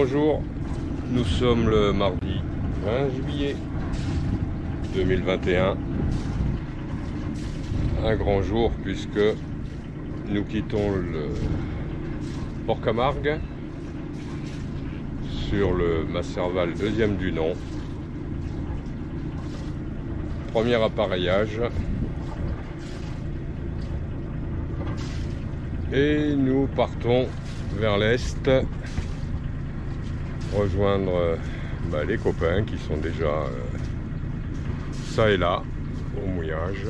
bonjour, nous sommes le mardi 20 juillet 2021. Un grand jour puisque nous quittons le Port Camargue sur le Masserval deuxième du nom. Premier appareillage. Et nous partons vers l'est, rejoindre les copains qui sont déjà ça et là au mouillage.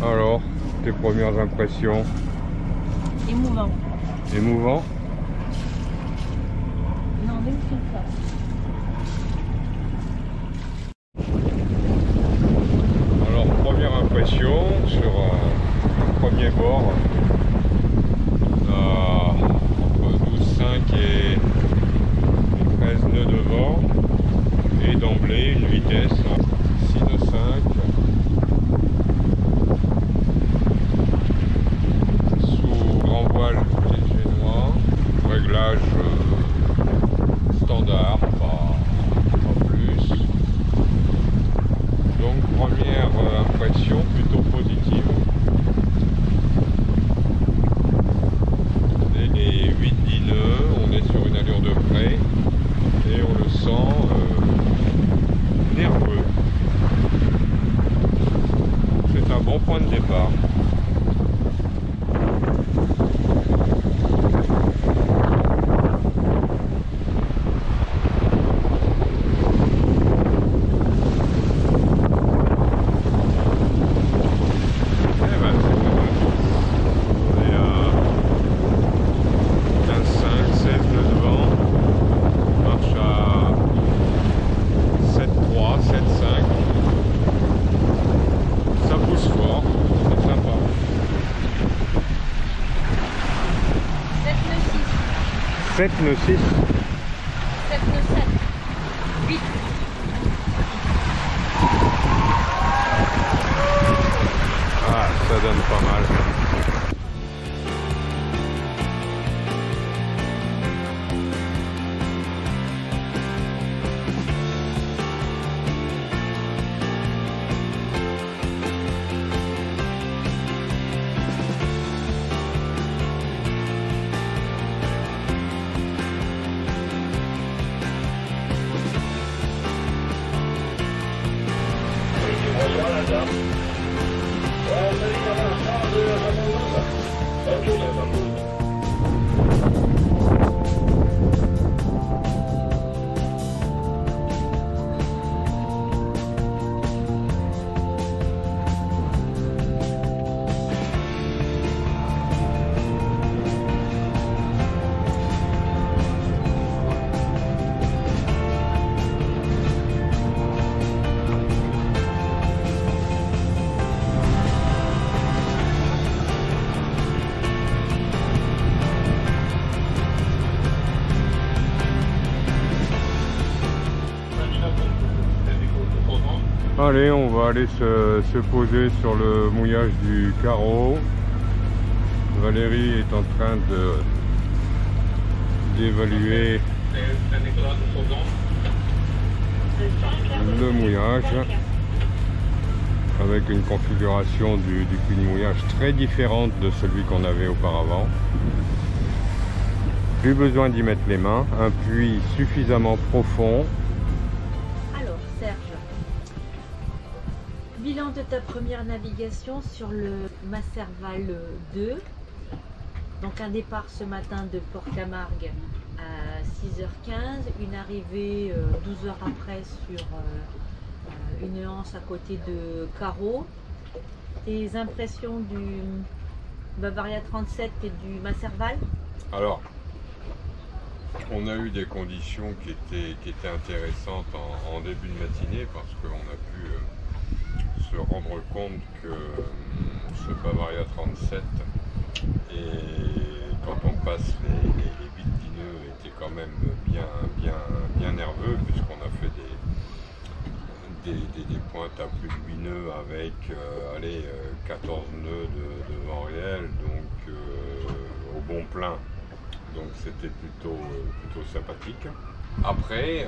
Alors, tes premières impressions? Émouvant. Émouvant? Non, ne me filme pas. Alors, première impression sur un premier bord entre 12,5 et 13 nœuds de vent, et d'emblée une vitesse en 6 nœuds 5. Réglage standard, pas plus. Donc première impression plutôt positive. Et les 8-10 nœuds, on est sur une allure de frais et on le sent nerveux. C'est un bon point de départ. Nœud 6. 7 nœud 7. 8. Ah, ça donne pas mal. Allez, on va aller se poser sur le mouillage du carreau. Valérie est en train d'évaluer le mouillage avec une configuration du puits de mouillage très différente de celui qu'on avait auparavant. Plus besoin d'y mettre les mains, un puits suffisamment profond. Alors Serge, bilan de ta première navigation sur le Masserval 2. Donc un départ ce matin de Port Camargue à 6h15, une arrivée 12 heures après sur une anse à côté de Carreau. Tes impressions du Bavaria 37 et du Masserval? Alors, on a eu des conditions qui étaient intéressantes en début de matinée parce qu'on a pu se rendre compte que ce Bavaria 37, et quand on passe les 8-10 nœuds, quand même bien nerveux, puisqu'on a fait des pointes à plus de 8 nœuds avec 14 nœuds de vent réel, donc au bon plein. Donc c'était plutôt sympathique. Après,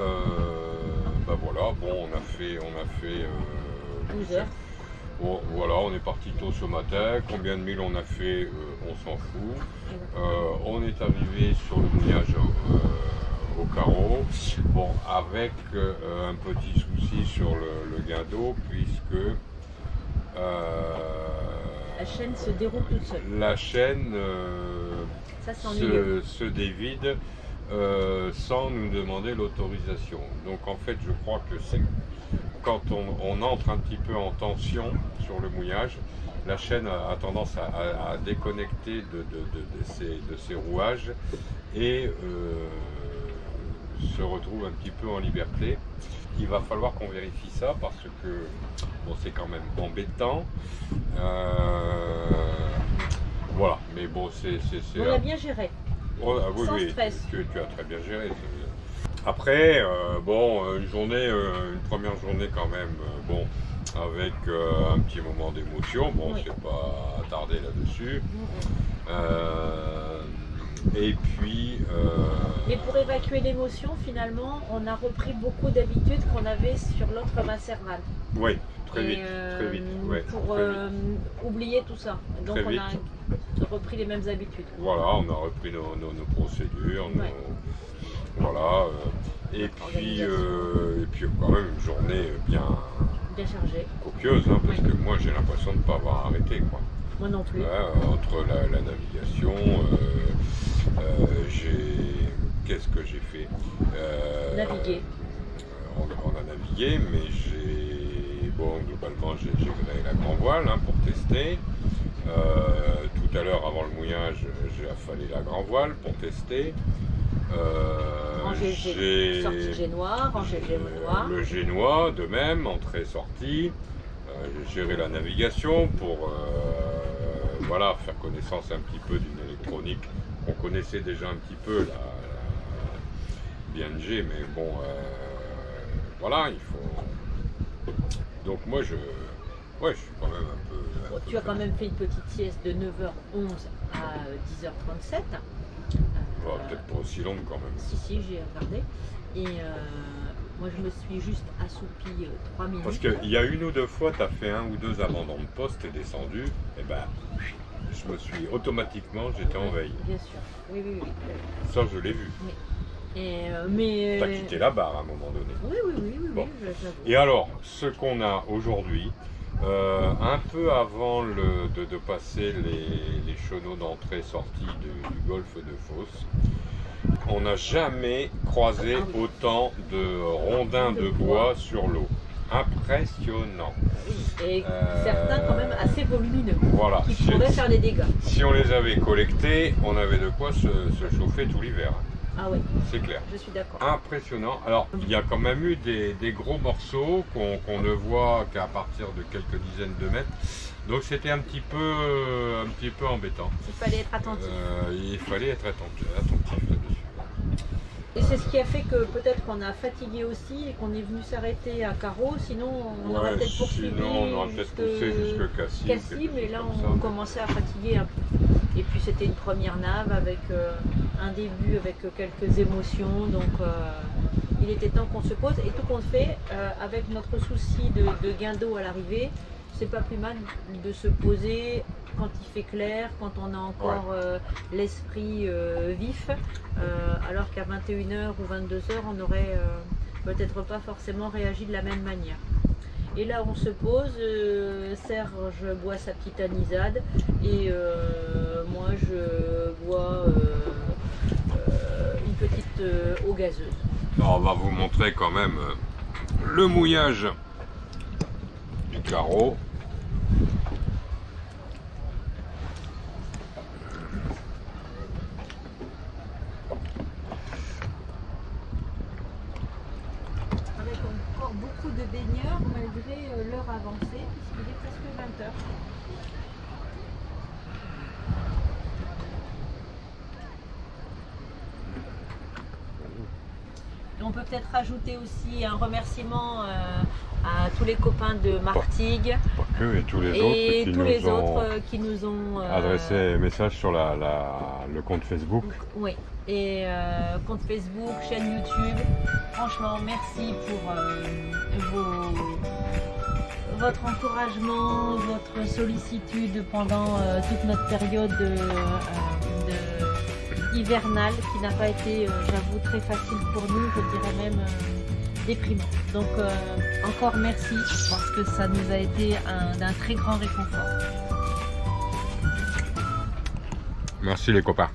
bah voilà, bon, on a fait 12 heures. Bon, voilà, on est parti tôt ce matin. Combien de milles on a fait, on s'en fout. On est arrivé sur le mouillage au carreau. Bon, avec un petit souci sur le guindeau, puisque la chaîne se déroule toute seule. La chaîne Ça, se dévide sans nous demander l'autorisation. Donc en fait, je crois que c'est quand on entre un petit peu en tension sur le mouillage, la chaîne a tendance à déconnecter de ses rouages et se retrouve un petit peu en liberté. Il va falloir qu'on vérifie ça parce que bon, c'est quand même embêtant. Voilà, mais bon, on a bien géré. Oh, ah, oui, sans oui, stress. tu as très bien géré. Après, bon, une première journée quand même, bon, avec un petit moment d'émotion. Bon, oui. c'est pas attardé là-dessus. Et puis. Mais pour évacuer l'émotion, finalement, on a repris beaucoup d'habitudes qu'on avait sur l'autre Masserval. Oui, très vite. Ouais, pour très vite. Oublier tout ça. Donc Très on vite. a repris les mêmes habitudes. Voilà, on a repris nos procédures. Ouais. Voilà. Et puis quand même une journée bien chargée. Copieuse, hein, parce que moi j'ai l'impression de ne pas avoir arrêté, quoi. Moi non plus. Entre la navigation, qu'est-ce que j'ai fait? Naviguer. On a navigué, mais globalement j'ai créé la grand voile, hein, pour tester. Tout à l'heure, avant le mouillage, j'ai affalé la grand voile pour tester. Sortie génois, rangée génois. Le génois, de même, entrée-sortie. J'ai géré la navigation pour voilà, faire connaissance un petit peu d'une électronique qu'on connaissait déjà un petit peu, la BNG, mais bon, voilà, il faut. Donc moi, je suis quand même un peu. Tu as quand même fait une petite sieste de 9h11 à 10h37. Peut-être pas aussi longue quand même. Si, j'ai regardé. Et moi, je me suis juste assoupie 3 minutes. Parce qu'il y a une ou deux fois, tu as fait un ou deux abandons de poste, tu es descendu, et ben, je me suis automatiquement, j'étais en veille. Bien sûr, oui. Ça, je l'ai vu. Mais tu as quitté la barre à un moment donné. Oui, Bon. j'avoue. Et alors, ce qu'on a aujourd'hui, un peu avant de passer les chenaux d'entrée-sortie du golfe de Fos, on n'a jamais croisé autant de rondins de bois sur l'eau. Impressionnant. Oui, et certains quand même assez volumineux, voilà, qui pourraient faire des dégâts. Si on les avait collectés, on avait de quoi se chauffer tout l'hiver. Ah oui, c'est clair. Je suis d'accord. Impressionnant. Alors, il y a quand même eu des gros morceaux qu'on ne voit qu'à partir de quelques dizaines de mètres. Donc c'était un petit peu embêtant. Il fallait être attentif. Il fallait être attentif là-dessus. Et c'est ce qui a fait que peut-être qu'on a fatigué aussi et qu'on est venu s'arrêter à Carreau, sinon on aurait peut-être poursuivi. Sinon on aurait peut-être poussé jusque Cassis. Mais là on commençait à fatiguer un peu. Et puis c'était une première nave avec un début avec quelques émotions, donc il était temps qu'on se pose. Et tout compte fait, avec notre souci de gain d'eau à l'arrivée, c'est pas plus mal de se poser quand il fait clair, quand on a encore l'esprit vif, alors qu'à 21h ou 22h, on n'aurait peut-être pas forcément réagi de la même manière. Et là, on se pose, Serge boit sa petite anisade et moi, je bois une petite eau gazeuse. Alors, on va vous montrer quand même le mouillage du carreau. Avec encore beaucoup de baigneurs malgré l'heure avancée, puisqu'il est presque 20h. On peut peut-être rajouter aussi un remerciement à tous les copains de Martigues Pas que, et tous les autres qui nous ont adressé un message sur le compte Facebook. Oui, et compte Facebook, chaîne YouTube. Franchement, merci pour votre encouragement, votre sollicitude pendant toute notre période hivernale qui n'a pas été, j'avoue, très facile pour nous, je dirais même déprimant. Donc encore merci parce que ça nous a été d'un très grand réconfort. Merci les copains.